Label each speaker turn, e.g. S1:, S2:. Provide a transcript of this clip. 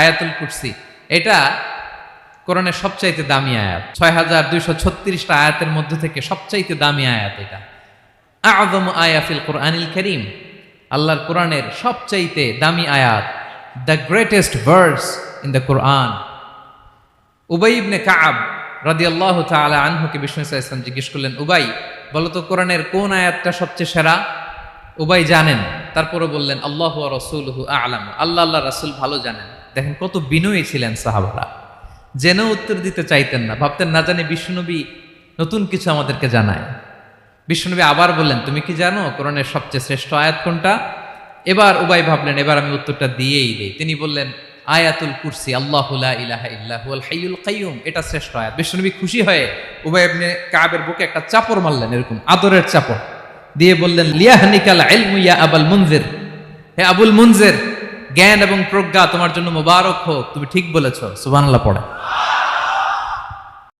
S1: আয়াতুল কুরসি এটা কোরআনের সবচাইতে দামি আয়াত। ৬,২৩৬টা আয়াতের মধ্য থেকে সবচাইতে দামি আয়াত এটা। আযম আয়া ফিল কোরআনিল কারীম, আল্লাহর কোরআনের সবচাইতে দামি আয়াত, the greatest verse in the Quran. উবাই ইবনে কাব রাদিয়াল্লাহু তাআলা আনহুকে বিষ্ণু সাল্লাল্লাহু আলাইহি ওয়াসাল্লাম জিজ্ঞেস করলেন, উবাই বলো তো কোরআনের কোন আয়াতটা সবচেয়ে সেরা? উবাই জানেন, তারপরে বললেন আল্লাহু ওয়া রাসূলুহু আ'লাম, আল্লাহ আল্লাহ রাসূল ভালো জানেন। দেখেন কত বিনয়ী ছিলেন সাহাবারা, জেনেও উত্তর দিতে চাইতেন না, ভাবতেন না জানি বিশ্বনবী নতুন কিছু আমাদেরকে জানায়। বিশ্বনবী আবার বললেন, তুমি কি জানো কোরআনের সবচেয়ে শ্রেষ্ঠ আয়াত কোনটা? এবার উবাই ভাবলেন এবার আমি উত্তরটা দিয়েই দেই। তিনি বললেন আয়াতুল কুরসি, আল্লাহু লা ইলাহা ইল্লা হুয়াল হাইয়ুল কাইয়ুম, এটা শ্রেষ্ঠ আয়াত। বিশ্বনবী খুশি হয়ে উবাই ইবনে কাবের বুকে একটা চাপড় মারলেন, এরকম আদরের চাপড় দিয়ে বললেন, লিয়াহনিকাল ইলমু ইয়া আবুল মুনজির, হে আবুল মুনজির, জ্ঞান এবং প্রজ্ঞা তোমার জন্য মোবারক হোক, তুমি ঠিক বলেছো। সুবহানাল্লাহ পড়ে।